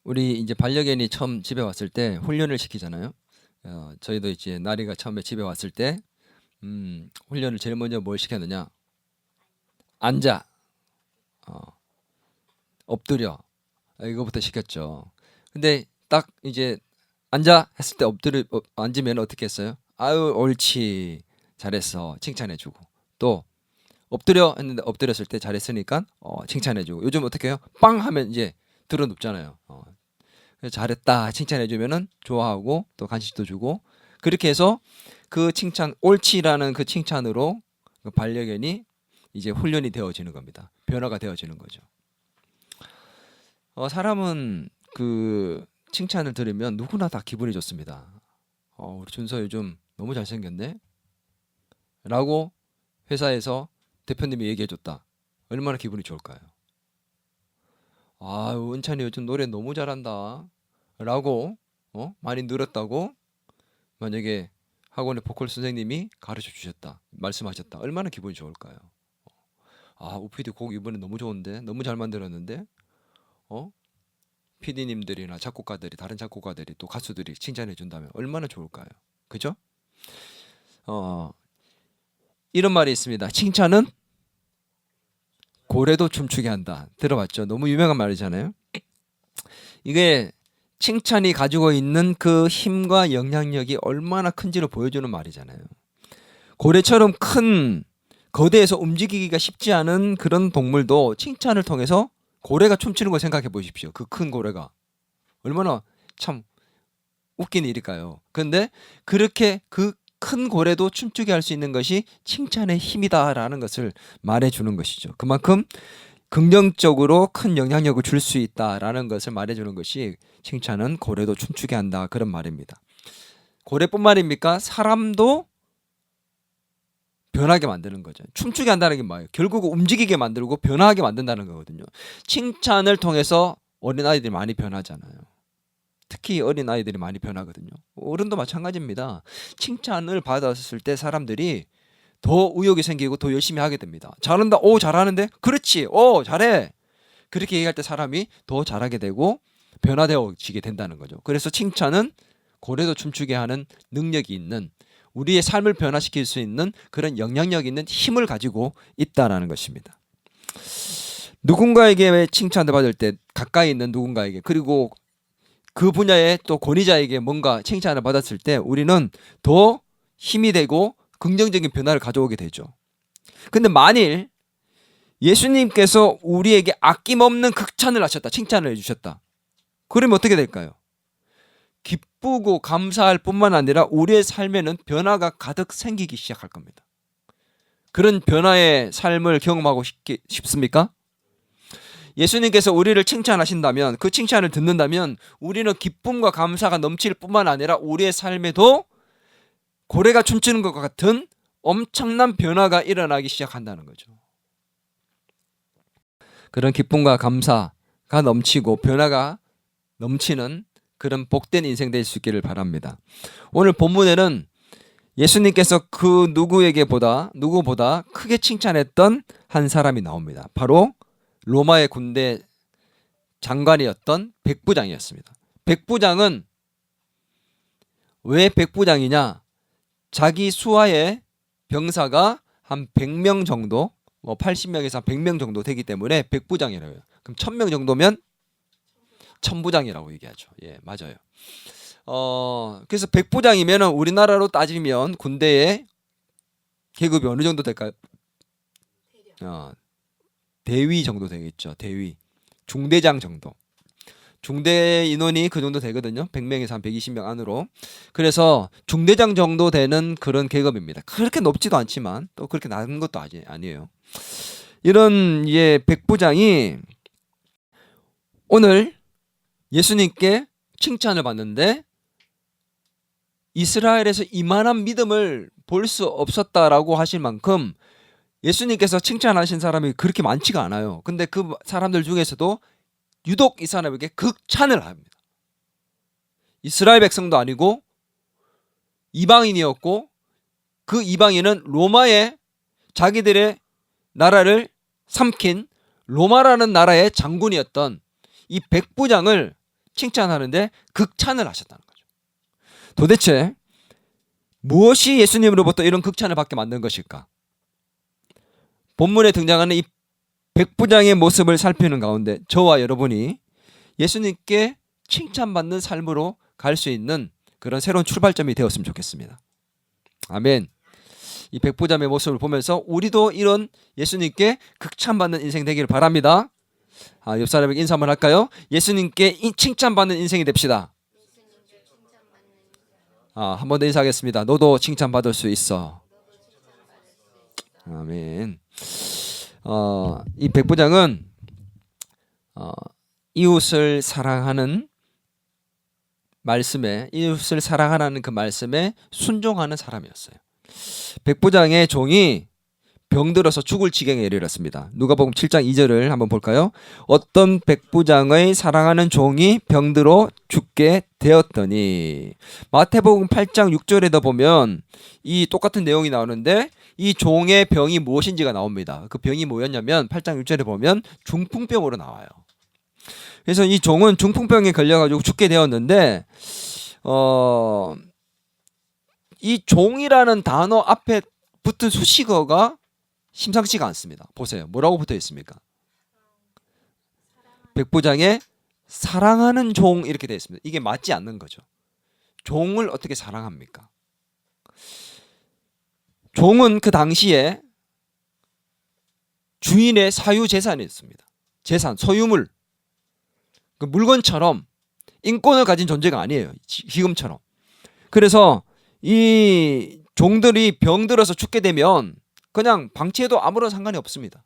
우리 이제 반려견이 처음 집에 왔을 때 훈련을 시키잖아요. 저희도 이제 나리가 처음에 집에 왔을 때 훈련을 제일 먼저 뭘 시켰느냐? 앉아, 어, 엎드려. 이거부터 시켰죠. 근데 딱 이제 앉아 했을 때 앉으면 어떻게 했어요? 아유, 옳지, 잘했어, 칭찬해주고. 또 엎드려 했는데 엎드렸을 때 잘했으니까 칭찬해주고. 요즘 어떻게 해요? 빵 하면 이제 들어 눕잖아요. 그래서 잘했다 칭찬해주면은 좋아하고 또 간식도 주고, 그렇게 해서 그 칭찬, 옳지라는 그 칭찬으로 그 반려견이 이제 훈련이 되어지는 겁니다. 변화가 되어지는 거죠. 사람은 그 칭찬을 들으면 누구나 다 기분이 좋습니다. 우리 준서 요즘 너무 잘생겼네? 라고 회사에서 대표님이 얘기해줬다. 얼마나 기분이 좋을까요? 아, 은찬이 요즘 노래 너무 잘한다. 라고 많이 늘었다고 만약에 학원의 보컬 선생님이 가르쳐 주셨다. 말씀하셨다. 얼마나 기분이 좋을까요? 아, 우피디 곡 이번에 너무 좋은데? 너무 잘 만들었는데? PD님들이나 작곡가들이, 다른 작곡가들이, 또 가수들이 칭찬해 준다면 얼마나 좋을까요? 그죠? 이런 말이 있습니다. 칭찬은 고래도 춤추게 한다. 들어봤죠? 너무 유명한 말이잖아요. 이게 칭찬이 가지고 있는 그 힘과 영향력이 얼마나 큰지를 보여주는 말이잖아요. 고래처럼 큰, 거대해서 움직이기가 쉽지 않은 그런 동물도 칭찬을 통해서 고래가 춤추는 걸 생각해 보십시오. 그 큰 고래가 얼마나 참 웃긴 일일까요? 그런데 그렇게 그 큰 고래도 춤추게 할 수 있는 것이 칭찬의 힘이다라는 것을 말해주는 것이죠. 그만큼 긍정적으로 큰 영향력을 줄 수 있다라는 것을 말해주는 것이 칭찬은 고래도 춤추게 한다, 그런 말입니다. 고래뿐만입니까? 사람도 변하게 만드는 거죠. 춤추게 한다는 게 뭐예요? 결국 움직이게 만들고 변화하게 만든다는 거거든요. 칭찬을 통해서 어린아이들이 많이 변하잖아요. 특히 어린아이들이 많이 변하거든요. 어른도 마찬가지입니다. 칭찬을 받았을 때 사람들이 더 의욕이 생기고 더 열심히 하게 됩니다. 잘한다. 오, 잘하는데? 그렇지. 오, 잘해. 그렇게 얘기할 때 사람이 더 잘하게 되고 변화되어지게 된다는 거죠. 그래서 칭찬은 고래도 춤추게 하는 능력이 있는, 우리의 삶을 변화시킬 수 있는 그런 영향력 있는 힘을 가지고 있다라는 것입니다. 누군가에게 칭찬을 받을 때, 가까이 있는 누군가에게, 그리고 그 분야의 또 권위자에게 뭔가 칭찬을 받았을 때 우리는 더 힘이 되고 긍정적인 변화를 가져오게 되죠. 근데 만일 예수님께서 우리에게 아낌없는 극찬을 하셨다, 칭찬을 해주셨다, 그러면 어떻게 될까요? 기쁘고 감사할 뿐만 아니라 우리의 삶에는 변화가 가득 생기기 시작할 겁니다. 그런 변화의 삶을 경험하고 싶습니까? 예수님께서 우리를 칭찬하신다면, 그 칭찬을 듣는다면 우리는 기쁨과 감사가 넘칠 뿐만 아니라 우리의 삶에도 고래가 춤추는 것 같은 엄청난 변화가 일어나기 시작한다는 거죠. 그런 기쁨과 감사가 넘치고 변화가 넘치는 그런 복된 인생 될 수 있기를 바랍니다. 오늘 본문에는 예수님께서 그 누구보다 크게 칭찬했던 한 사람이 나옵니다. 바로 로마의 군대 장관이었던 백부장이었습니다. 백부장은 왜 백부장이냐? 자기 수하의 병사가 한 100명 정도, 80명에서 100명 정도 되기 때문에 백부장이라고 해요. 그럼 1000명 정도면 천부장이라고 얘기하죠. 예, 맞아요. 그래서 백부장이면 우리나라로 따지면 군대의 계급이 어느 정도 될까요? 대위 정도 되겠죠. 대위. 중대장 정도. 중대 인원이 그 정도 되거든요. 100명에서 한 120명 안으로. 그래서 중대장 정도 되는 그런 계급입니다. 그렇게 높지도 않지만 또 그렇게 낮은 것도 아니에요. 이런 백부장이 오늘 예수님께 칭찬을 받는데 이스라엘에서 이만한 믿음을 볼 수 없었다라고 하실 만큼 예수님께서 칭찬하신 사람이 그렇게 많지가 않아요. 근데 그 사람들 중에서도 유독 이 사람에게 극찬을 합니다. 이스라엘 백성도 아니고 이방인이었고, 그 이방인은 로마의 자기들의 나라를 삼킨 로마라는 나라의 장군이었던 이 백부장을 칭찬하는데 극찬을 하셨다는 거죠. 도대체 무엇이 예수님으로부터 이런 극찬을 받게 만든 것일까? 본문에 등장하는 이 백부장의 모습을 살피는 가운데 저와 여러분이 예수님께 칭찬받는 삶으로 갈 수 있는 그런 새로운 출발점이 되었으면 좋겠습니다. 아멘. 이 백부장의 모습을 보면서 우리도 이런 예수님께 극찬받는 인생 되기를 바랍니다. 옆 사람에게 인사 한번 할까요? 예수님께 칭찬받는 인생이 됩시다. 한 번 더 인사하겠습니다. 너도 칭찬받을 수 있어. 아멘. 이 백부장은 이웃을 사랑하는 말씀에, 이웃을 사랑하라는 그 말씀에 순종하는 사람이었어요. 백부장의 종이 병들어서 죽을 지경에 이르렀습니다. 누가복음 7장 2절을 한번 볼까요? 어떤 백부장의 사랑하는 종이 병들어 죽게 되었더니, 마태복음 8장 6절에도 보면 이 똑같은 내용이 나오는데 이 종의 병이 무엇인지가 나옵니다. 그 병이 뭐였냐면 8장 6절에 보면 중풍병으로 나와요. 그래서 이 종은 중풍병에 걸려가지고 죽게 되었는데 이 종이라는 단어 앞에 붙은 수식어가 심상치가 않습니다. 보세요. 뭐라고 붙어 있습니까? 백부장의 사랑하는 종 이렇게 되어 있습니다. 이게 맞지 않는 거죠. 종을 어떻게 사랑합니까? 종은 그 당시에 주인의 사유 재산이었습니다. 재산, 소유물, 그 물건처럼 인권을 가진 존재가 아니에요. 지금처럼. 그래서 이 종들이 병들어서 죽게 되면 그냥 방치해도 아무런 상관이 없습니다.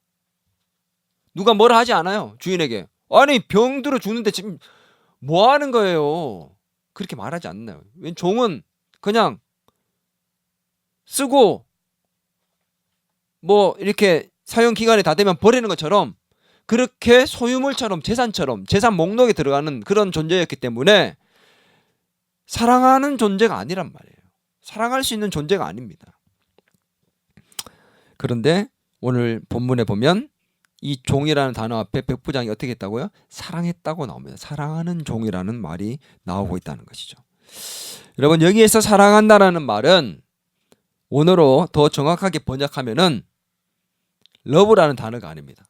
누가 뭐라 하지 않아요. 주인에게. 아니 병들어 죽는데 지금 뭐 하는 거예요. 그렇게 말하지 않나요. 왜 종은 그냥 쓰고 뭐 이렇게 사용 기간이 다 되면 버리는 것처럼 그렇게 소유물처럼 재산처럼 재산 목록에 들어가는 그런 존재였기 때문에 사랑하는 존재가 아니란 말이에요. 사랑할 수 있는 존재가 아닙니다. 그런데 오늘 본문에 보면 이 종이라는 단어 앞에 백부장이 어떻게 했다고요? 사랑했다고 나옵니다. 사랑하는 종이라는 말이 나오고 있다는 것이죠. 여러분 여기에서 사랑한다라는 말은 원어로 더 정확하게 번역하면은 러브라는 단어가 아닙니다.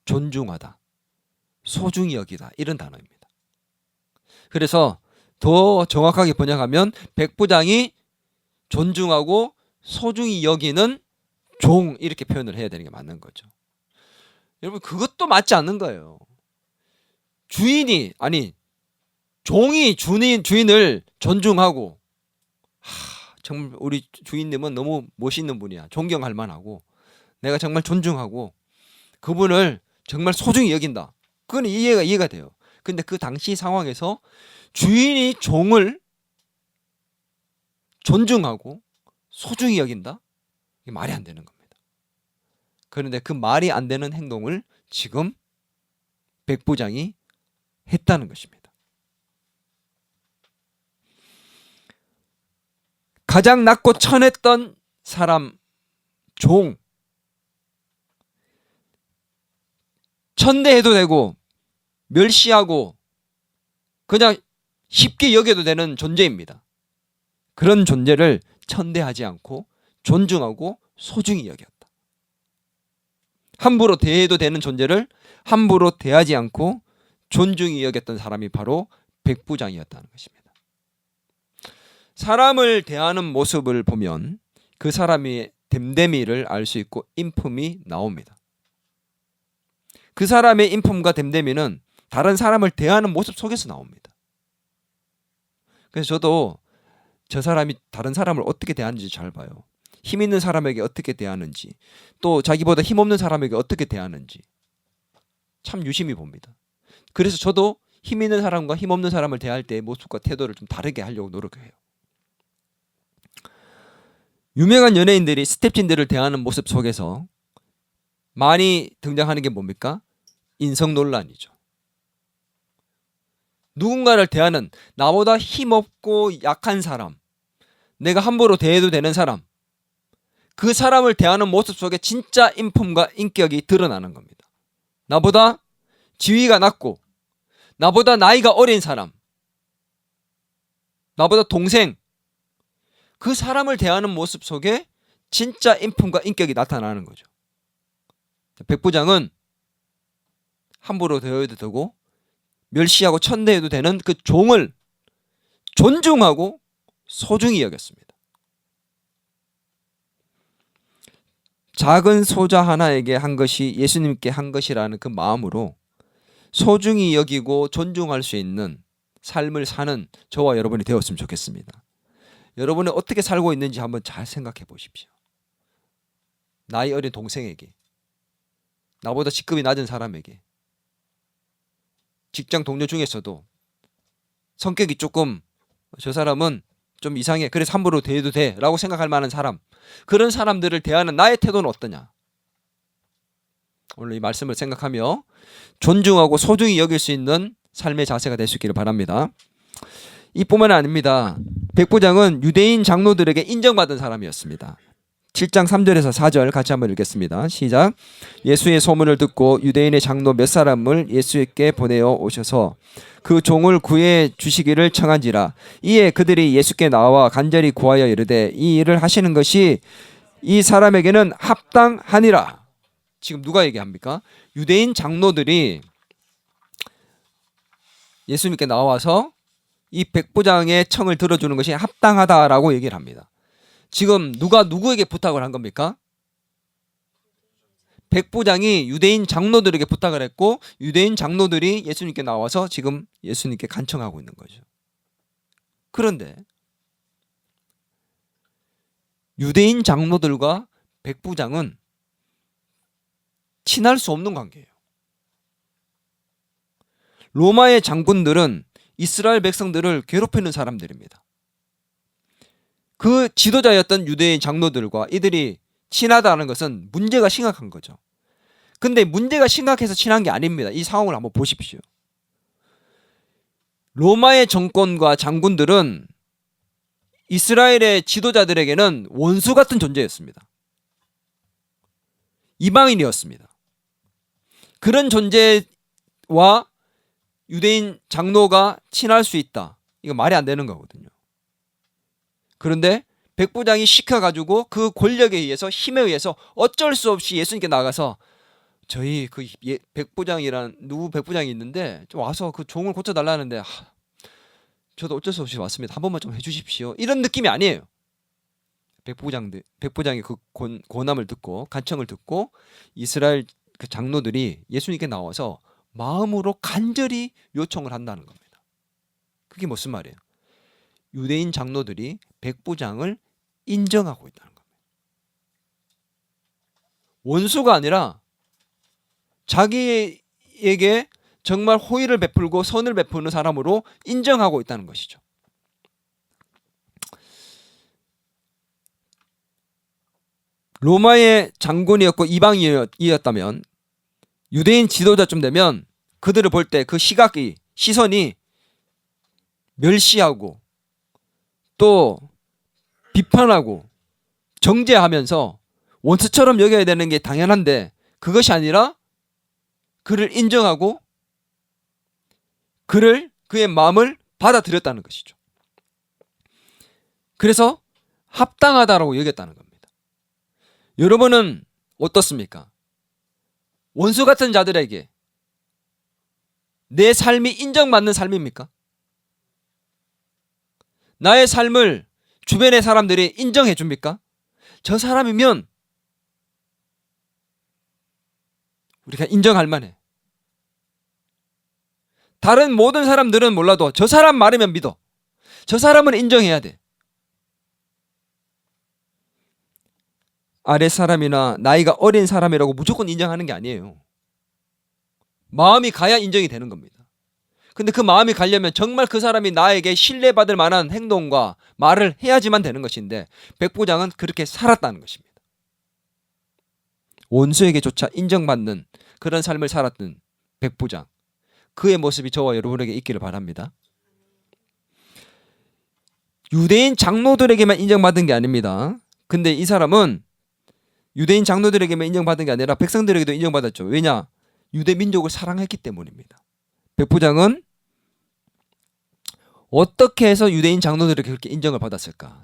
존중하다, 소중히 여기다 이런 단어입니다. 그래서 더 정확하게 번역하면 백부장이 존중하고 소중히 여기는 종 이렇게 표현을 해야 되는 게 맞는 거죠. 여러분 그것도 맞지 않는 거예요. 종이 주인을 존중하고 정말 우리 주인님은 너무 멋있는 분이야. 존경할 만하고 내가 정말 존중하고 그분을 정말 소중히 여긴다. 그건 이해가 돼요. 근데 그 당시 상황에서 주인이 종을 존중하고 소중히 여긴다? 이게 말이 안 되는 겁니다. 그런데 그 말이 안 되는 행동을 지금 백부장이 했다는 것입니다. 가장 낮고 천했던 사람, 종. 천대해도 되고 멸시하고 그냥 쉽게 여겨도 되는 존재입니다. 그런 존재를 천대하지 않고 존중하고 소중히 여겼다. 함부로 대해도 되는 존재를 함부로 대하지 않고 존중히 여겼던 사람이 바로 백부장이었다는 것입니다. 사람을 대하는 모습을 보면 그 사람의 됨됨이를 알 수 있고 인품이 나옵니다. 그 사람의 인품과 됨됨이는 다른 사람을 대하는 모습 속에서 나옵니다. 그래서 저도 저 사람이 다른 사람을 어떻게 대하는지 잘 봐요. 힘 있는 사람에게 어떻게 대하는지, 또 자기보다 힘 없는 사람에게 어떻게 대하는지 참 유심히 봅니다. 그래서 저도 힘 있는 사람과 힘 없는 사람을 대할 때의 모습과 태도를 좀 다르게 하려고 노력해요. 유명한 연예인들이 스텝진들을 대하는 모습 속에서 많이 등장하는 게 뭡니까? 인성 논란이죠. 누군가를 대하는 나보다 힘없고 약한 사람, 내가 함부로 대해도 되는 사람, 그 사람을 대하는 모습 속에 진짜 인품과 인격이 드러나는 겁니다. 나보다 지위가 낮고 나보다 나이가 어린 사람, 나보다 동생, 그 사람을 대하는 모습 속에 진짜 인품과 인격이 나타나는 거죠. 백부장은 함부로 대해도 되고 멸시하고 천대해도 되는 그 종을 존중하고 소중히 여겼습니다. 작은 소자 하나에게 한 것이 예수님께 한 것이라는 그 마음으로 소중히 여기고 존중할 수 있는 삶을 사는 저와 여러분이 되었으면 좋겠습니다. 여러분이 어떻게 살고 있는지 한번 잘 생각해 보십시오. 나이 어린 동생에게, 나보다 직급이 낮은 사람에게, 직장 동료 중에서도 성격이 조금 저 사람은 좀 이상해, 그래서 함부로 대해도 돼 라고 생각할 만한 사람, 그런 사람들을 대하는 나의 태도는 어떠냐. 오늘 이 말씀을 생각하며 존중하고 소중히 여길 수 있는 삶의 자세가 될 수 있기를 바랍니다. 이뿐만 아닙니다. 백부장은 유대인 장로들에게 인정받은 사람이었습니다. 7장 3절에서 4절 같이 한번 읽겠습니다. 시작. 예수의 소문을 듣고 유대인의 장로 몇 사람을 예수께 보내어 오셔서 그 종을 구해 주시기를 청한지라. 이에 그들이 예수께 나와 간절히 구하여 이르되 이 일을 하시는 것이 이 사람에게는 합당하니라. 지금 누가 얘기합니까? 유대인 장로들이 예수님께 나와서 이 백부장의 청을 들어주는 것이 합당하다라고 얘기를 합니다. 지금 누가 누구에게 부탁을 한 겁니까? 백부장이 유대인 장로들에게 부탁을 했고 유대인 장로들이 예수님께 나와서 지금 예수님께 간청하고 있는 거죠. 그런데 유대인 장로들과 백부장은 친할 수 없는 관계예요. 로마의 장군들은 이스라엘 백성들을 괴롭히는 사람들입니다. 그 지도자였던 유대인 장로들과 이들이 친하다는 것은 문제가 심각한 거죠. 근데 문제가 심각해서 친한 게 아닙니다. 이 상황을 한번 보십시오. 로마의 정권과 장군들은 이스라엘의 지도자들에게는 원수 같은 존재였습니다. 이방인이었습니다. 그런 존재와 유대인 장로가 친할 수 있다. 이거 말이 안 되는 거거든요. 그런데 백부장이 시켜가지고 그 권력에 의해서 힘에 의해서 어쩔 수 없이 예수님께 나가서 저희 그 백부장이란 누구 백부장이 있는데 좀 와서 그 종을 고쳐달라는데 저도 어쩔 수 없이 왔습니다. 한 번만 좀 해주십시오. 이런 느낌이 아니에요. 백부장이 그 고남을 듣고 간청을 듣고 이스라엘 그 장로들이 예수님께 나와서 마음으로 간절히 요청을 한다는 겁니다. 그게 무슨 말이에요? 유대인 장로들이 백부장을 인정하고 있다는 겁니다. 원수가 아니라 자기에게 정말 호의를 베풀고 선을 베푸는 사람으로 인정하고 있다는 것이죠. 로마의 장군이었고 이방인이었다면 유대인 지도자쯤 되면 그들을 볼 때 그 시선이 멸시하고 또 비판하고 정죄하면서 원수처럼 여겨야 되는 게 당연한데 그것이 아니라 그를 인정하고 그의 마음을 받아들였다는 것이죠. 그래서 합당하다라고 여겼다는 겁니다. 여러분은 어떻습니까? 원수 같은 자들에게 내 삶이 인정받는 삶입니까? 나의 삶을 주변의 사람들이 인정해 줍니까? 저 사람이면 우리가 인정할 만해. 다른 모든 사람들은 몰라도 저 사람 말이면 믿어. 저 사람은 인정해야 돼. 아랫사람이나 나이가 어린 사람이라고 무조건 인정하는 게 아니에요. 마음이 가야 인정이 되는 겁니다. 근데 그 마음이 가려면 정말 그 사람이 나에게 신뢰받을 만한 행동과 말을 해야지만 되는 것인데 백부장은 그렇게 살았다는 것입니다. 원수에게조차 인정받는 그런 삶을 살았던 백부장, 그의 모습이 저와 여러분에게 있기를 바랍니다. 유대인 장로들에게만 인정받은 게 아닙니다. 근데 이 사람은 유대인 장로들에게만 인정받은 게 아니라 백성들에게도 인정받았죠. 왜냐? 유대 민족을 사랑했기 때문입니다. 백부장은 어떻게 해서 유대인 장로들에게 그렇게 인정을 받았을까?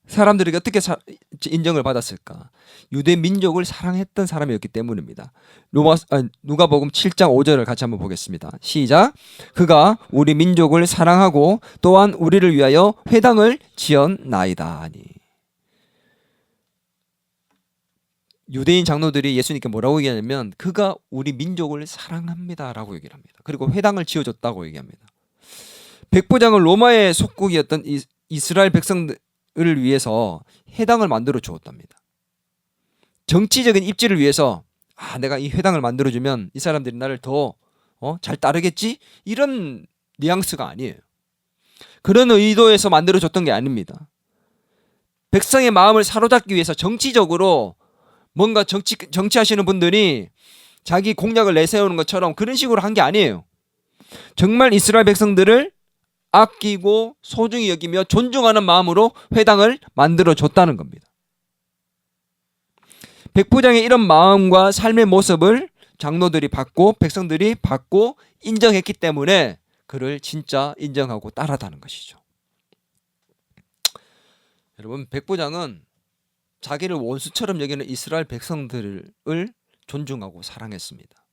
사람들에게 어떻게 인정을 받았을까? 유대 민족을 사랑했던 사람이었기 때문입니다. 누가복음 7장 5절을 같이 한번 보겠습니다. 시작. 그가 우리 민족을 사랑하고 또한 우리를 위하여 회당을 지었나이다 하니. 유대인 장로들이 예수님께 뭐라고 얘기하냐면 그가 우리 민족을 사랑합니다라고 얘기를 합니다. 그리고 회당을 지어줬다고 얘기합니다. 백부장은 로마의 속국이었던 이스라엘 백성들을 위해서 회당을 만들어 주었답니다. 정치적인 입지를 위해서 내가 이 회당을 만들어주면 이 사람들이 나를 더 잘 따르겠지? 이런 뉘앙스가 아니에요. 그런 의도에서 만들어줬던 게 아닙니다. 백성의 마음을 사로잡기 위해서 정치적으로 뭔가 정치하시는 분들이 자기 공약을 내세우는 것처럼 그런 식으로 한 게 아니에요. 정말 이스라엘 백성들을 아끼고 소중히 여기며 존중하는 마음으로 회당을 만들어줬다는 겁니다. 백부장의 이런 마음과 삶의 모습을 장로들이 받고 백성들이 받고 인정했기 때문에 그를 진짜 인정하고 따르다는 것이죠. 여러분, 백부장은 자기를 원수처럼 여기는 이스라엘 백성들을 존중하고 사랑했습니다.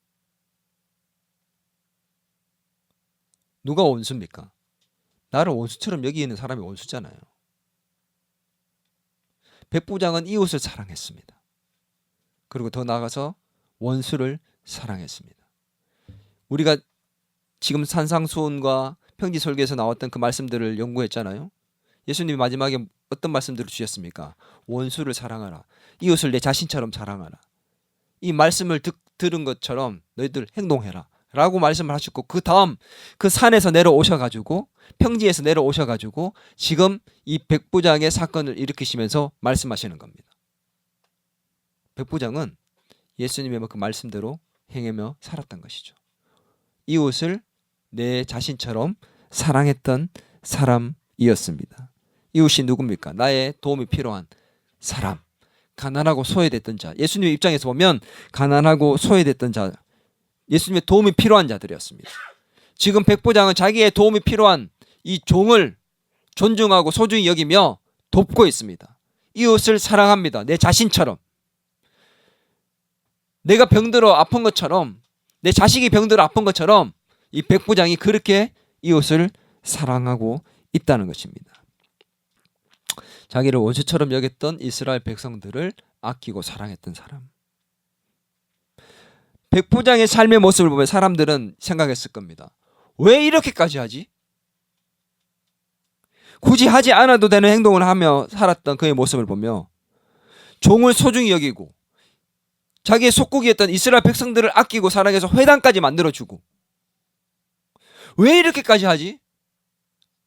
누가 원수입니까? 나를 원수처럼 여기는 사람이 원수잖아요. 백부장은 이웃을 사랑했습니다. 그리고 더 나아가서 원수를 사랑했습니다. 우리가 지금 산상수훈과 평지설교에서 나왔던 그 말씀들을 연구했잖아요. 예수님이 마지막에 어떤 말씀들을 주셨습니까? 원수를 사랑하라. 이웃을 내 자신처럼 사랑하라. 이 말씀을 들은 것처럼 너희들 행동해라 라고 말씀을 하셨고, 그 다음 그 산에서 내려오셔가지고 평지에서 내려오셔가지고 지금 이 백부장의 사건을 일으키시면서 말씀하시는 겁니다. 백부장은 예수님의 그 말씀대로 행하며 살았던 것이죠. 이웃을 내 자신처럼 사랑했던 사람이었습니다. 이웃이 누굽니까? 나의 도움이 필요한 사람, 가난하고 소외됐던 자. 예수님의 입장에서 보면 가난하고 소외됐던 자, 예수님의 도움이 필요한 자들이었습니다. 지금 백부장은 자기의 도움이 필요한 이 종을 존중하고 소중히 여기며 돕고 있습니다. 이웃을 사랑합니다. 내 자신처럼. 내가 병들어 아픈 것처럼, 내 자식이 병들어 아픈 것처럼 이 백부장이 그렇게 이웃을 사랑하고 있다는 것입니다. 자기를 원수처럼 여겼던 이스라엘 백성들을 아끼고 사랑했던 사람. 백부장의 삶의 모습을 보면 사람들은 생각했을 겁니다. 왜 이렇게까지 하지? 굳이 하지 않아도 되는 행동을 하며 살았던 그의 모습을 보며 종을 소중히 여기고 자기의 속국이었던 이스라엘 백성들을 아끼고 사랑해서 회당까지 만들어주고, 왜 이렇게까지 하지?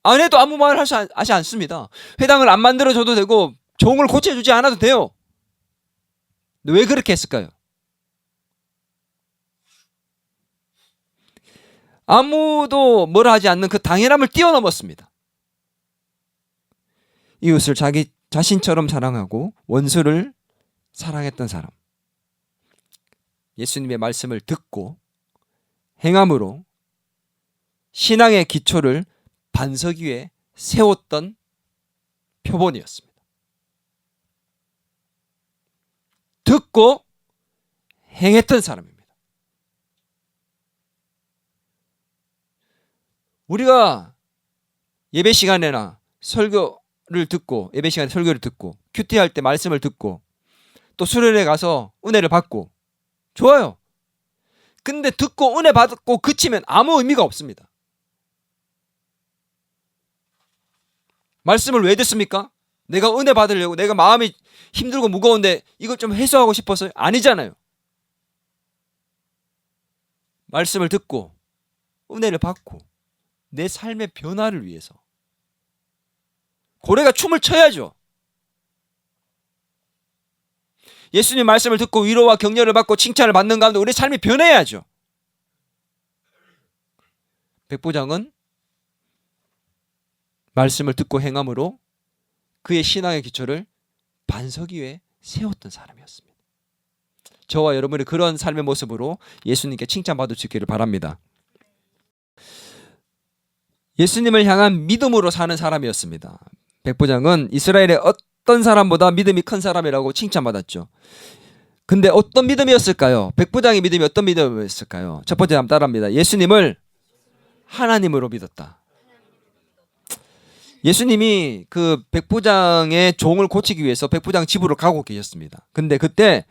안 해도 아무 말 하지 않습니다. 회당을 안 만들어줘도 되고 종을 고쳐주지 않아도 돼요. 근데 왜 그렇게 했을까요? 아무도 뭐라 하지 않는 그 당연함을 뛰어넘었습니다. 이웃을 자기 자신처럼 사랑하고 원수를 사랑했던 사람. 예수님의 말씀을 듣고 행함으로 신앙의 기초를 반석 위에 세웠던 표본이었습니다. 듣고 행했던 사람입니다. 우리가 예배 시간에나 설교를 듣고, 예배 시간에 설교를 듣고, 큐티할 때 말씀을 듣고, 또 수련회 가서 은혜를 받고, 좋아요. 근데 듣고 은혜 받고 그치면 아무 의미가 없습니다. 말씀을 왜 듣습니까? 내가 은혜 받으려고, 내가 마음이 힘들고 무거운데 이걸 좀 해소하고 싶어서요? 아니잖아요. 말씀을 듣고 은혜를 받고 내 삶의 변화를 위해서 고래가 춤을 춰야죠. 예수님 말씀을 듣고 위로와 격려를 받고 칭찬을 받는 가운데 우리 삶이 변해야죠. 백부장은 말씀을 듣고 행함으로 그의 신앙의 기초를 반석 위에 세웠던 사람이었습니다. 저와 여러분이 그런 삶의 모습으로 예수님께 칭찬받을 수 있기를 바랍니다. 예수님을 향한 믿음으로 사는 사람이었습니다. 백부장은 이스라엘의 어떤 사람보다 믿음이 큰 사람이라고 칭찬받았죠. 근데 어떤 믿음이었을까요? 백부장의 믿음이 어떤 믿음이었을까요? 첫 번째 한번 따라합니다. 예수님을 하나님으로 믿었다. 예수님이 그 백부장의 종을 고치기 위해서 백부장 집으로 가고 계셨습니다. 근데 그때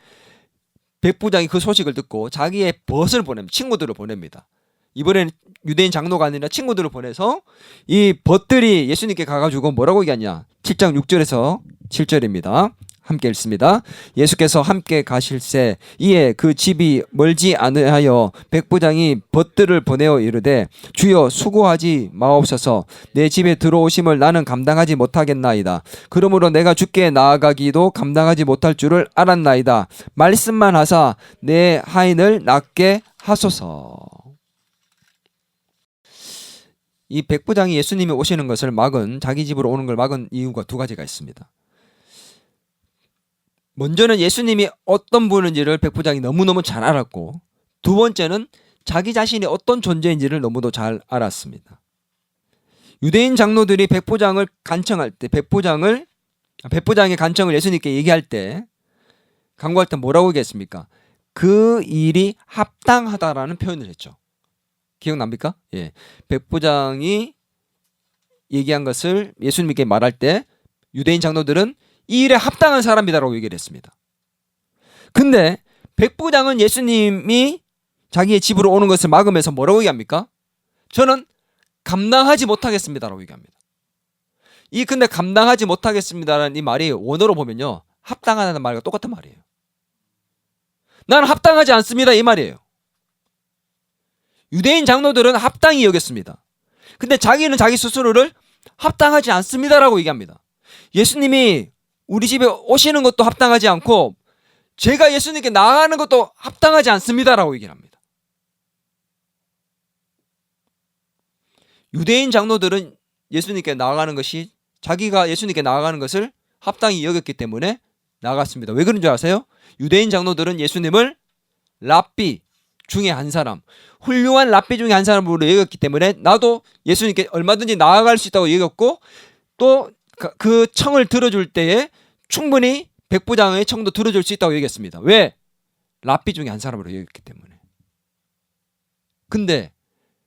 백부장이 그 소식을 듣고 자기의 벗을 보냅니다. 친구들을 보냅니다. 이번엔 유대인 장로가 아니라 친구들을 보내서 이 벗들이 예수님께 가가지고 뭐라고 얘기하냐. 7장 6절에서 7절입니다. 함께 읽습니다. 예수께서 함께 가실새 이에 그 집이 멀지 않으하여 백부장이 벗들을 보내어 이르되 주여 수고하지 마옵소서 내 집에 들어오심을 나는 감당하지 못하겠나이다. 그러므로 내가 주께 나아가기도 감당하지 못할 줄을 알았나이다. 말씀만 하사 내 하인을 낫게 하소서. 이 백부장이 예수님이 오시는 것을 막은, 자기 집으로 오는 걸 막은 이유가 두 가지가 있습니다. 먼저는 예수님이 어떤 분인지를 백부장이 너무너무 잘 알았고, 두 번째는 자기 자신이 어떤 존재인지를 너무도 잘 알았습니다. 유대인 장로들이 백부장을 간청할 때, 백부장의 간청을 예수님께 얘기할 때, 간구할 때 뭐라고 얘기했습니까? 그 일이 합당하다라는 표현을 했죠. 기억납니까? 예. 백부장이 얘기한 것을 예수님께 말할 때 유대인 장로들은 이 일에 합당한 사람이다라고 얘기를 했습니다. 근데 백부장은 예수님이 자기의 집으로 오는 것을 막으면서 뭐라고 얘기합니까? 저는 감당하지 못하겠습니다라고 얘기합니다. 근데 감당하지 못하겠습니다라는 이 말이 원어로 보면요, 합당하다는 말과 똑같은 말이에요. 나는 합당하지 않습니다 이 말이에요. 유대인 장로들은 합당히 여겼습니다. 근데 자기는 자기 스스로를 합당하지 않습니다라고 얘기합니다. 예수님이 우리 집에 오시는 것도 합당하지 않고 제가 예수님께 나아가는 것도 합당하지 않습니다라고 얘기를 합니다. 유대인 장로들은 예수님께 나아가는 것이, 자기가 예수님께 나아가는 것을 합당히 여겼기 때문에 나아갔습니다. 왜 그런 줄 아세요? 유대인 장로들은 예수님을 랍비 중에 한 사람, 훌륭한 랍비 중에 한 사람으로 여겼기 때문에 나도 예수님께 얼마든지 나아갈 수 있다고 여겼고, 또 그 청을 들어줄 때에 충분히 백부장의 청도 들어줄 수 있다고 얘기했습니다. 왜? 랍비 중에 한 사람으로 여겼기 때문에. 근데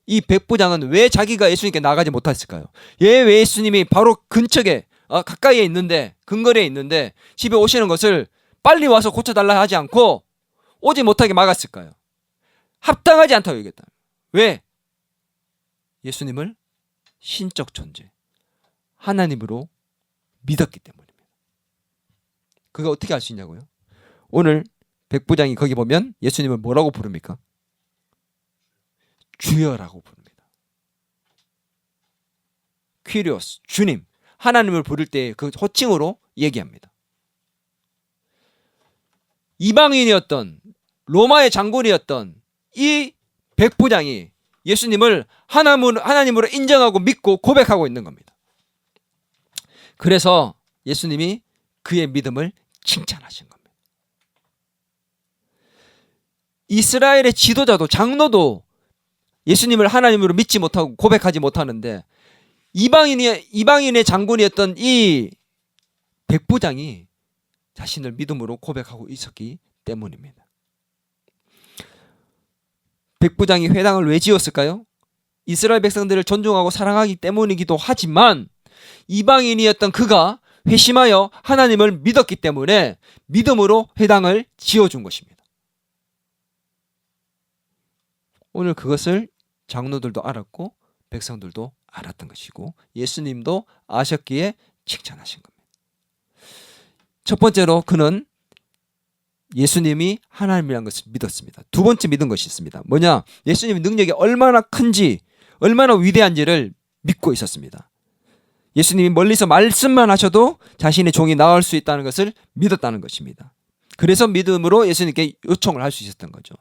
이 백부장은 왜 자기가 예수님께 나가지 못했을까요? 왜 예수님이 바로 근처에 가까이에 있는데, 근거리에 있는데 집에 오시는 것을 빨리 와서 고쳐달라 하지 않고 오지 못하게 막았을까요? 합당하지 않다고 얘기했다. 왜? 예수님을 신적 존재, 하나님으로 믿었기 때문입니다. 그가 어떻게 알 수 있냐고요? 오늘 백부장이 거기 보면 예수님을 뭐라고 부릅니까? 주여라고 부릅니다. 퀴리오스, 주님, 하나님을 부를 때 그 호칭으로 얘기합니다. 이방인이었던, 로마의 장군이었던 이 백부장이 예수님을 하나님으로 인정하고 믿고 고백하고 있는 겁니다. 그래서 예수님이 그의 믿음을 칭찬하신 겁니다. 이스라엘의 지도자도, 장로도 예수님을 하나님으로 믿지 못하고 고백하지 못하는데 이방인의 장군이었던 이 백부장이 자신을 믿음으로 고백하고 있었기 때문입니다. 백부장이 회당을 왜 지었을까요? 이스라엘 백성들을 존중하고 사랑하기 때문이기도 하지만 이방인이었던 그가 회심하여 하나님을 믿었기 때문에 믿음으로 회당을 지어준 것입니다. 오늘 그것을 장로들도 알았고 백성들도 알았던 것이고 예수님도 아셨기에 칭찬하신 겁니다. 첫 번째로 그는 예수님이 하나님이라는 것을 믿었습니다. 두 번째 믿은 것이 있습니다. 뭐냐? 예수님의 능력이 얼마나 큰지, 얼마나 위대한지를 믿고 있었습니다. 예수님이 멀리서 말씀만 하셔도 자신의 종이 나을 수 있다는 것을 믿었다는 것입니다. 그래서 믿음으로 예수님께 요청을 할 수 있었던 거죠.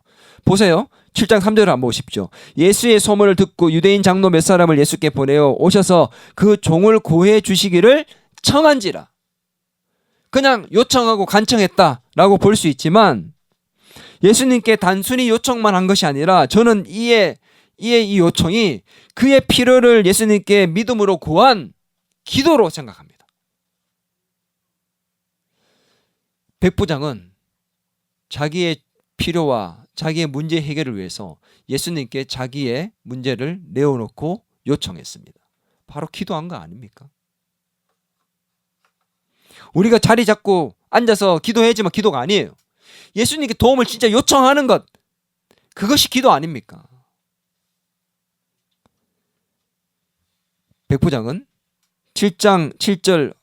보세요. 7장 3절을 한번 보십시오. 예수의 소문을 듣고 유대인 장로 몇 사람을 예수께 보내어 오셔서 그 종을 고해 주시기를 청한지라. 그냥 요청하고 간청했다라고 볼 수 있지만 예수님께 단순히 요청만 한 것이 아니라 저는 이의 이 요청이 그의 필요를 예수님께 믿음으로 구한 기도로 생각합니다. 백부장은 자기의 필요와 자기의 문제 해결을 위해서 예수님께 자기의 문제를 내어놓고 요청했습니다. 바로 기도한 거 아닙니까? 우리가 자리 잡고 앉아서 기도해야지만 기도가 아니에요. 예수님께 도움을 진짜 요청하는 것, 그것이 기도 아닙니까? 백부장은 7장 7절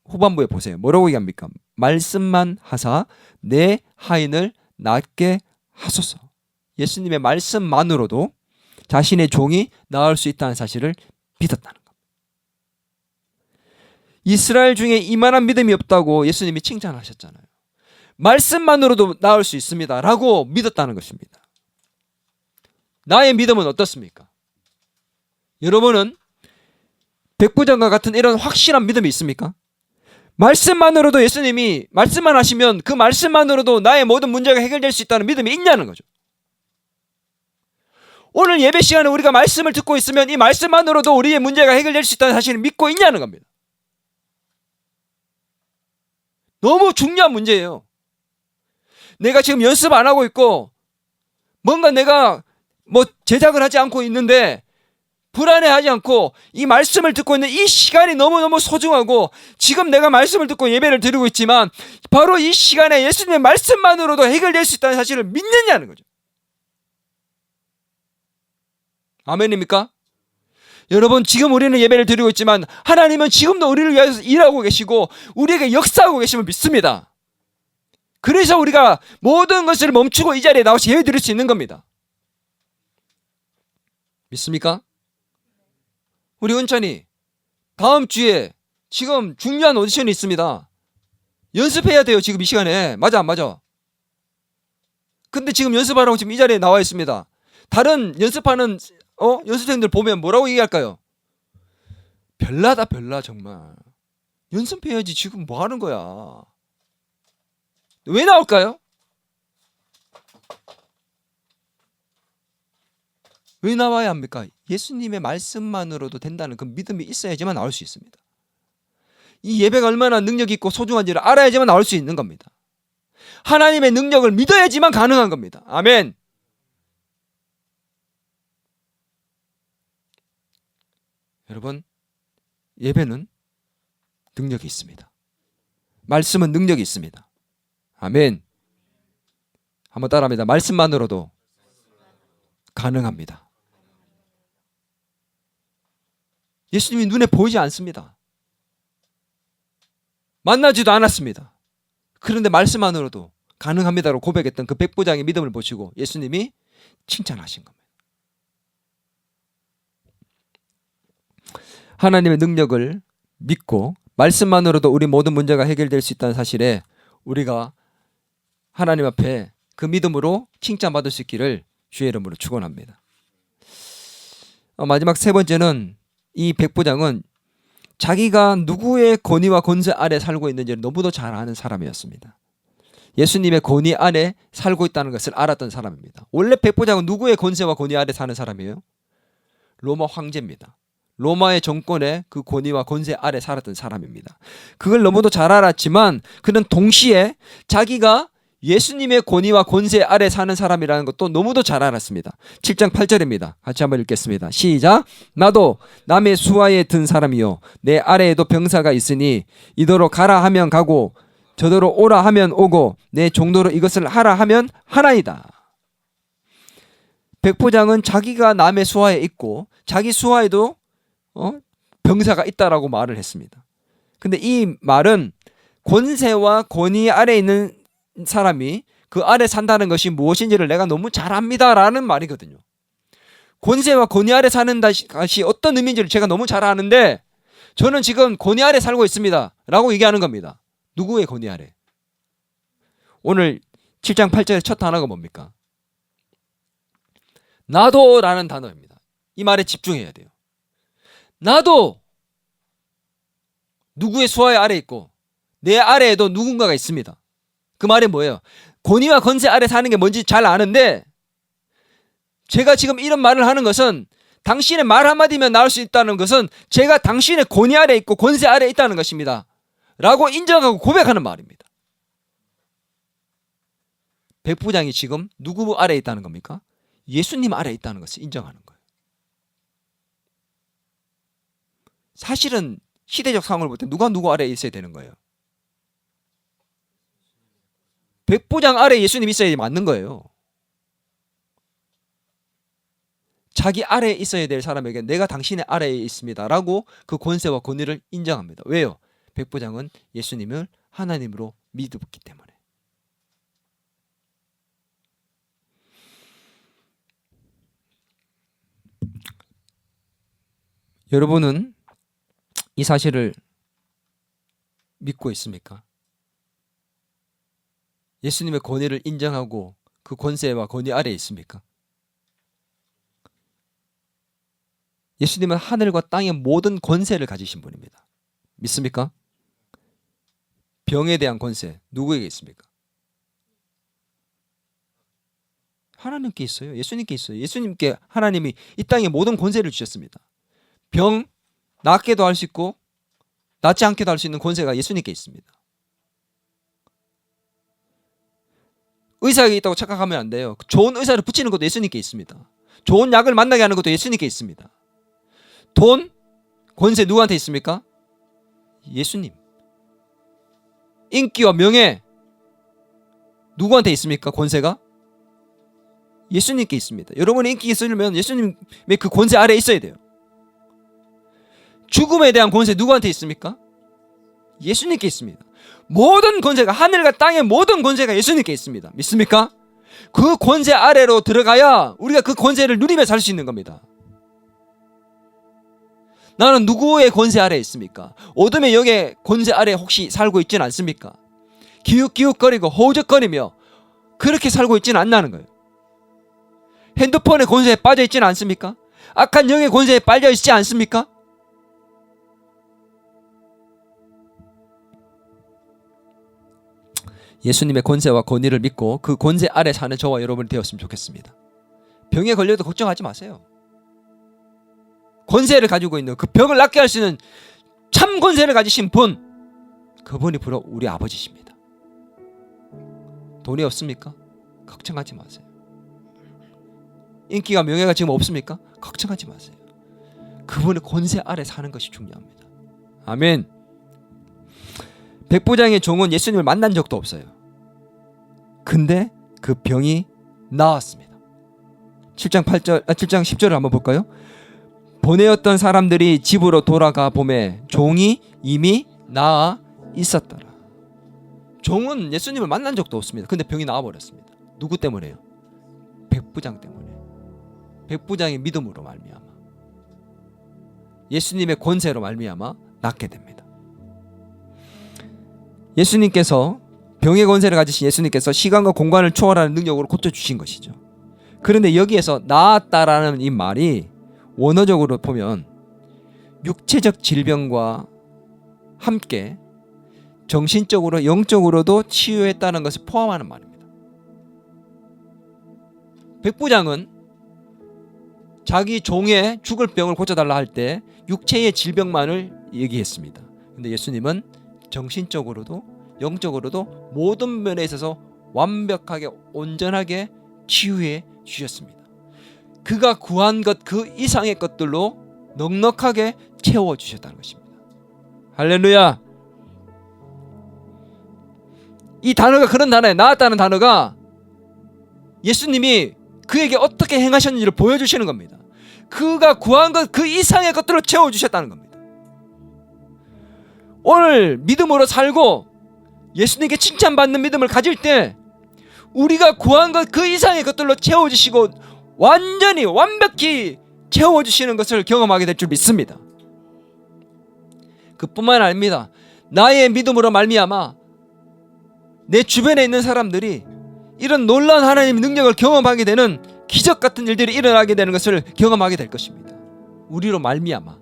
후반부에 보세요. 뭐라고 얘기합니까? 말씀만 하사 내 하인을 낫게 하소서. 예수님의 말씀만으로도 자신의 종이 나을 수 있다는 사실을 믿었다는 겁니다. 이스라엘 중에 이만한 믿음이 없다고 예수님이 칭찬하셨잖아요. 말씀만으로도 나을 수 있습니다 라고 믿었다는 것입니다. 나의 믿음은 어떻습니까? 여러분은 백부장과 같은 이런 확실한 믿음이 있습니까? 말씀만으로도 예수님이 말씀만 하시면 그 말씀만으로도 나의 모든 문제가 해결될 수 있다는 믿음이 있냐는 거죠. 오늘 예배 시간에 우리가 말씀을 듣고 있으면 이 말씀만으로도 우리의 문제가 해결될 수 있다는 사실을 믿고 있냐는 겁니다. 너무 중요한 문제예요. 내가 지금 연습 안 하고 있고 뭔가 내가 제작을 하지 않고 있는데 불안해하지 않고 이 말씀을 듣고 있는 이 시간이 너무너무 소중하고 지금 내가 말씀을 듣고 예배를 드리고 있지만 바로 이 시간에 예수님의 말씀만으로도 해결될 수 있다는 사실을 믿느냐는 거죠. 아멘입니까? 여러분, 지금 우리는 예배를 드리고 있지만 하나님은 지금도 우리를 위해서 일하고 계시고 우리에게 역사하고 계심을 믿습니다. 그래서 우리가 모든 것을 멈추고 이 자리에 나와서 예배 드릴 수 있는 겁니다. 믿습니까? 우리 은찬이 다음 주에 지금 중요한 오디션이 있습니다. 연습해야 돼요. 지금 이 시간에. 맞아 안 맞아? 근데 지금 연습하라고 지금 이 자리에 나와 있습니다. 다른 연습하는 연습생들 보면 뭐라고 얘기할까요? 별나다 별나 정말. 연습해야지 지금 뭐 하는 거야. 왜 나올까요? 왜 나와야 합니까? 예수님의 말씀만으로도 된다는 그 믿음이 있어야지만 나올 수 있습니다. 이 예배가 얼마나 능력 있고 소중한지를 알아야지만 나올 수 있는 겁니다. 하나님의 능력을 믿어야지만 가능한 겁니다. 아멘. 여러분, 예배는 능력이 있습니다. 말씀은 능력이 있습니다. 아멘. 한번 따라합니다. 말씀만으로도 가능합니다. 예수님이 눈에 보이지 않습니다. 만나지도 않았습니다. 그런데 말씀만으로도 가능합니다로 고백했던 그 백부장의 믿음을 보시고 예수님이 칭찬하신 겁니다. 하나님의 능력을 믿고 말씀만으로도 우리 모든 문제가 해결될 수 있다는 사실에 우리가 하나님 앞에 그 믿음으로 칭찬받을 수 있기를 주의 이름으로 축원합니다. 마지막 세 번째는 이 백부장은 자기가 누구의 권위와 권세 아래 살고 있는지를 너무도 잘 아는 사람이었습니다. 예수님의 권위 아래 살고 있다는 것을 알았던 사람입니다. 원래 백부장은 누구의 권세와 권위 아래 사는 사람이에요? 로마 황제입니다. 로마의 정권의 그 권위와 권세 아래 살았던 사람입니다. 그걸 너무도 잘 알았지만 그는 동시에 자기가 예수님의 권위와 권세 아래 사는 사람이라는 것도 너무도 잘 알았습니다. 7장 8절입니다. 같이 한번 읽겠습니다. 시작. 나도 남의 수하에 든 사람이요 내 아래에도 병사가 있으니 이더러 가라 하면 가고 저더러 오라 하면 오고 내 종도로 이것을 하라 하면 하나이다. 백부장은 자기가 남의 수하에 있고 자기 수하에도 병사가 있다라고 말을 했습니다. 근데 이 말은 권세와 권위 아래 있는 사람이 그 아래 산다는 것이 무엇인지를 내가 너무 잘 압니다라는 말이거든요. 권세와 권위 아래 사는 것이 어떤 의미인지를 제가 너무 잘 아는데 저는 지금 권위 아래 살고 있습니다 라고 얘기하는 겁니다. 누구의 권위 아래? 오늘 7장 8절의 첫 단어가 뭡니까? 나도 라는 단어입니다. 이 말에 집중해야 돼요. 나도 누구의 수하 아래 있고 내 아래에도 누군가가 있습니다. 그 말이 뭐예요? 권위와 권세 아래 사는 게 뭔지 잘 아는데 제가 지금 이런 말을 하는 것은 당신의 말 한마디면 나올 수 있다는 것은 제가 당신의 권위 아래 있고 권세 아래 있다는 것입니다. 라고 인정하고 고백하는 말입니다. 백부장이 지금 누구 아래 있다는 겁니까? 예수님 아래 있다는 것을 인정하는 거예요. 사실은 시대적 상황을 볼 때 누가 누구 아래에 있어야 되는 거예요? 백부장 아래에 예수님이 있어야 맞는 거예요. 자기 아래에 있어야 될 사람에게 내가 당신의 아래에 있습니다 라고 그 권세와 권위를 인정합니다. 왜요? 백부장은 예수님을 하나님으로 믿었기 때문에. 여러분은 이 사실을 믿고 있습니까? 예수님의 권위를 인정하고 그 권세와 권위 아래에 있습니까? 예수님은 하늘과 땅의 모든 권세를 가지신 분입니다. 믿습니까? 병에 대한 권세 누구에게 있습니까? 하나님께 있어요. 예수님께 있어요. 예수님께 하나님이 이 땅의 모든 권세를 주셨습니다. 병 낫게도 할 수 있고 낫지 않게도 할 수 있는 권세가 예수님께 있습니다. 의사에게 있다고 착각하면 안 돼요. 좋은 의사를 붙이는 것도 예수님께 있습니다. 좋은 약을 만나게 하는 것도 예수님께 있습니다. 돈, 권세 누구한테 있습니까? 예수님. 인기와 명예 누구한테 있습니까? 권세가? 예수님께 있습니다. 여러분이 인기 있으려면 예수님의 그 권세 아래에 있어야 돼요. 죽음에 대한 권세 누구한테 있습니까? 예수님께 있습니다. 모든 권세가 하늘과 땅의 모든 권세가 예수님께 있습니다. 믿습니까? 그 권세 아래로 들어가야 우리가 그 권세를 누리며 살 수 있는 겁니다. 나는 누구의 권세 아래에 있습니까? 어둠의 영의 권세 아래에 혹시 살고 있지는 않습니까? 기웃기웃거리고 허우적거리며 그렇게 살고 있지는 않나는 거예요. 핸드폰의 권세에 빠져 있지는 않습니까? 악한 영의 권세에 빠져 있지 않습니까? 예수님의 권세와 권위를 믿고 그 권세 아래 사는 저와 여러분이 되었으면 좋겠습니다. 병에 걸려도 걱정하지 마세요. 권세를 가지고 있는 그 병을 낫게 할 수 있는 참 권세를 가지신 분, 그분이 바로 우리 아버지십니다. 돈이 없습니까? 걱정하지 마세요. 인기가 명예가 지금 없습니까? 걱정하지 마세요. 그분의 권세 아래 사는 것이 중요합니다. 아멘. 백부장의 종은 예수님을 만난 적도 없어요. 근데 그 병이 나았습니다. 7장 10절을 한번 볼까요? 보내었던 사람들이 집으로 돌아가 보매 종이 이미 나아 있었더라. 종은 예수님을 만난 적도 없습니다. 근데 병이 나아버렸습니다. 누구 때문에요? 백부장 때문에. 백부장의 믿음으로 말미암아, 예수님의 권세로 말미암아 낫게 됩니다. 예수님께서, 병의 권세를 가지신 예수님께서 시간과 공간을 초월하는 능력으로 고쳐주신 것이죠. 그런데 여기에서 나았다라는 이 말이 원어적으로 보면 육체적 질병과 함께 정신적으로 영적으로도 치유했다는 것을 포함하는 말입니다. 백부장은 자기 종의 죽을 병을 고쳐달라 할 때 육체의 질병만을 얘기했습니다. 근데 예수님은 정신적으로도 영적으로도 모든 면에 있어서 완벽하게 온전하게 치유해 주셨습니다. 그가 구한 것 그 이상의 것들로 넉넉하게 채워주셨다는 것입니다. 할렐루야. 이 단어가, 그런 단어에 나았다는 단어가 예수님이 그에게 어떻게 행하셨는지를 보여주시는 겁니다. 그가 구한 것 그 이상의 것들로 채워주셨다는 겁니다. 오늘 믿음으로 살고 예수님께 칭찬받는 믿음을 가질 때 우리가 구한 것 그 이상의 것들로 채워주시고 완전히 완벽히 채워주시는 것을 경험하게 될 줄 믿습니다. 그뿐만 아닙니다. 나의 믿음으로 말미암아 내 주변에 있는 사람들이 이런 놀라운 하나님의 능력을 경험하게 되는 기적 같은 일들이 일어나게 되는 것을 경험하게 될 것입니다. 우리로 말미암아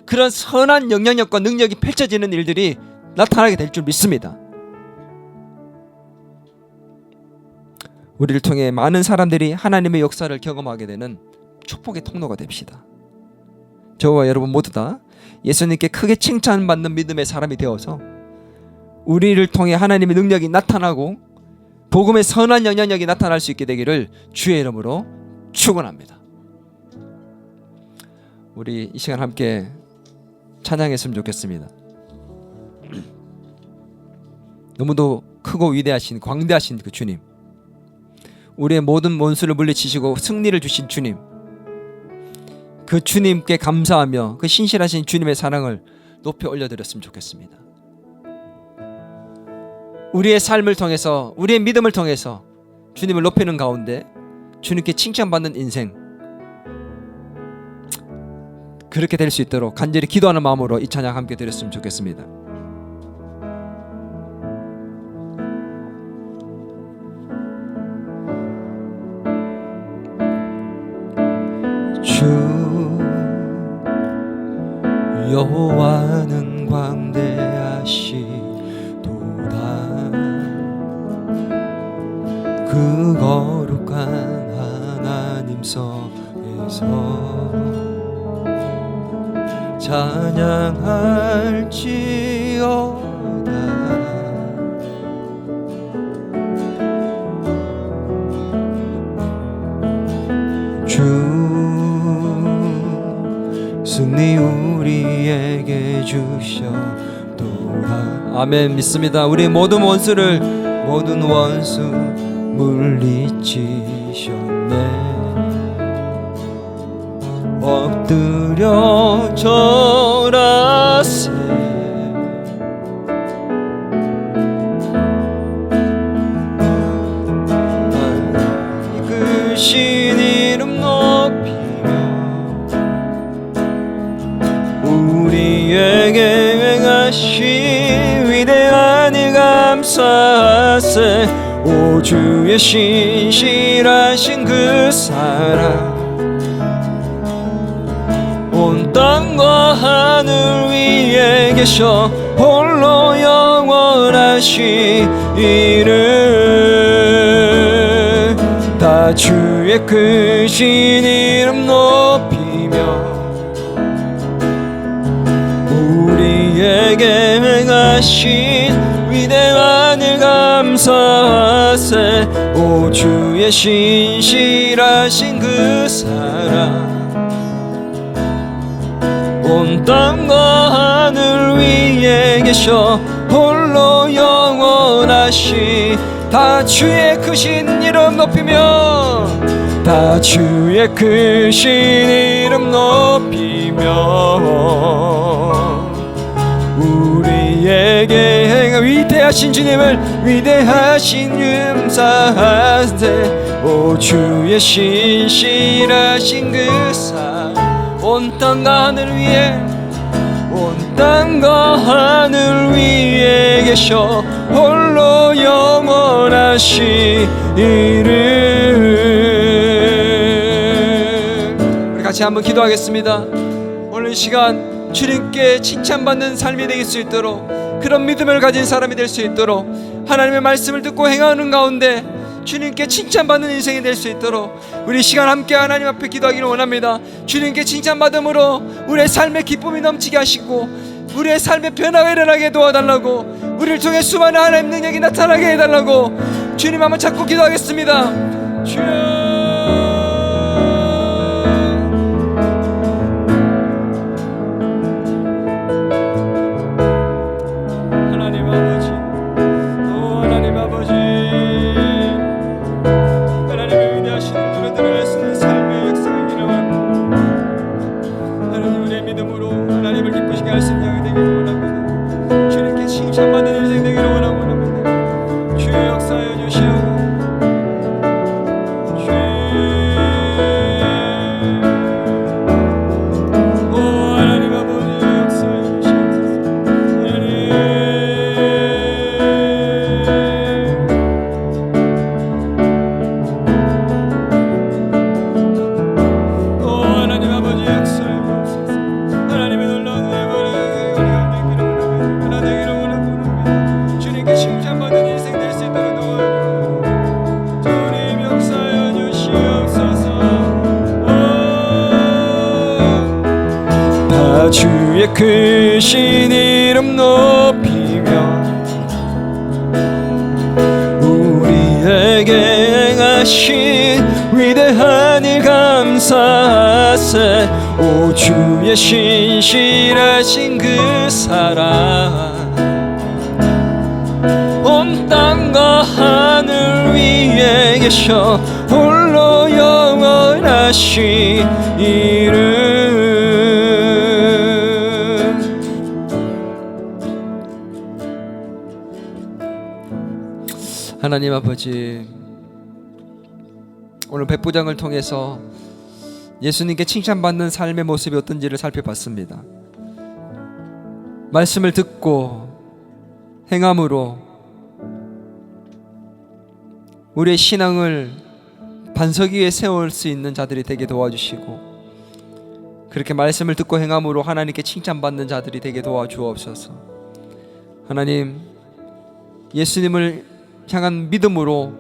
그런 선한 영향력과 능력이 펼쳐지는 일들이 나타나게 될 줄 믿습니다. 우리를 통해 많은 사람들이 하나님의 역사를 경험하게 되는 축복의 통로가 됩시다. 저와 여러분 모두 다 예수님께 크게 칭찬받는 믿음의 사람이 되어서 우리를 통해 하나님의 능력이 나타나고 복음의 선한 영향력이 나타날 수 있게 되기를 주의 이름으로 축원합니다. 우리 이 시간 함께 찬양했으면 좋겠습니다. 너무도 크고 위대하신 광대하신 그 주님, 우리의 모든 원수를 물리치시고 승리를 주신 주님, 그 주님께 감사하며 그 신실하신 주님의 사랑을 높이 올려드렸으면 좋겠습니다. 우리의 삶을 통해서, 우리의 믿음을 통해서 주님을 높이는 가운데 주님께 칭찬받는 인생, 그렇게 될 수 있도록 간절히 기도하는 마음으로 이 찬양 함께 드렸으면 좋겠습니다. 주 여호와는 광대하시도다. 그 거룩한 하나님 성에서 찬양할지어다. 주 승리 우리에게 주셨도다. 아멘. 믿습니다. 우리 모든 원수 물리치셨네. 엎드려 절하세. 그 신 이름 높이며 우리에게 행하신 위대한 일 감사하세. 오 주의 신실하신 그 사랑 온 땅과 하늘 위에 계셔 홀로 영원하시리를. 다 주의 크신 이름 높이며 우리에게 행하신 위대한 일 감사하세. 오 주의 신실하신 그 사랑 온 땅과 하늘 위에 계셔 홀로 영원하시. 다 주의 크신 이름 높이며 다 주의 크신 이름 높이며 우리에게 행한 위대하신 주님을 위대하신 음사하세. 오 주의 신실하신 그 사랑 온 땅과 하늘 위에 온 땅과 하늘 위에 계셔 홀로 영원하시리를. 우리 같이 한번 기도하겠습니다. 오늘 이 시간 주님께 칭찬받는 삶이 될 수 있도록, 그런 믿음을 가진 사람이 될 수 있도록, 하나님의 말씀을 듣고 행하는 가운데 주님께 칭찬받는 인생이 될 수 있도록 우리 시간 함께 하나님 앞에 기도하기를 원합니다. 주님께 칭찬받음으로 우리의 삶에 기쁨이 넘치게 하시고 우리의 삶에 변화가 일어나게 도와달라고, 우리를 통해 수많은 하나님 능력이 나타나게 해달라고 주님 한번 찾고 기도하겠습니다. 주여 칭찬받는 인생 되기를 원합니다. 주여 역사하여 주시옵소서. 주여 나 주의 크신 이름 높이며 우리에게 행하신 위대한 일 감사하세. 오 주의 신실하신 그 사랑 온 땅과 하늘 위에 계셔 홀로 영원하신 이름. 하나님 아버지, 오늘 백부장을 통해서 예수님께 칭찬받는 삶의 모습이 어떤지를 살펴봤습니다. 말씀을 듣고 행함으로 우리의 신앙을 반석 위에 세울 수 있는 자들이 되게 도와주시고, 그렇게 말씀을 듣고 행함으로 하나님께 칭찬받는 자들이 되게 도와주옵소서. 하나님, 예수님을 향한 믿음으로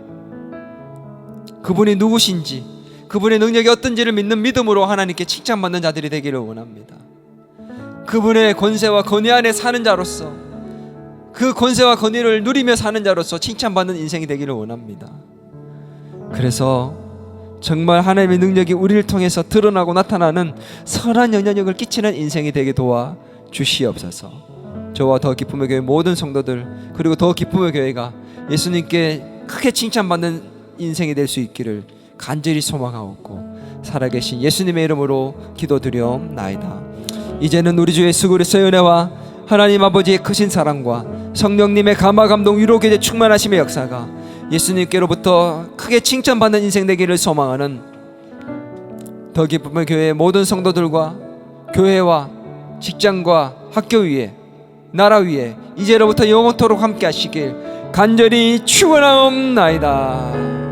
그분이 누구신지, 그분의 능력이 어떤지를 믿는 믿음으로 하나님께 칭찬받는 자들이 되기를 원합니다. 그분의 권세와 권위 안에 사는 자로서, 그 권세와 권위를 누리며 사는 자로서 칭찬받는 인생이 되기를 원합니다. 그래서 정말 하나님의 능력이 우리를 통해서 드러나고 나타나는 선한 영향력을 끼치는 인생이 되게 도와 주시옵소서. 저와 더 기쁨의 교회 모든 성도들, 그리고 더 기쁨의 교회가 예수님께 크게 칭찬받는 인생이 될 수 있기를 간절히 소망하옵고 살아계신 예수님의 이름으로 기도드리옵나이다. 이제는 우리 주 예수 그리스도의 은혜와 하나님 아버지의 크신 사랑과 성령님의 감화 감동 위로 계제 충만하심의 역사가 예수님께로부터 크게 칭찬받는 인생 되기를 소망하는 더 기쁨의 교회의 모든 성도들과 교회와 직장과 학교 위에, 나라 위에 이제로부터 영원토록 함께 하시길 간절히 축원하옵나이다.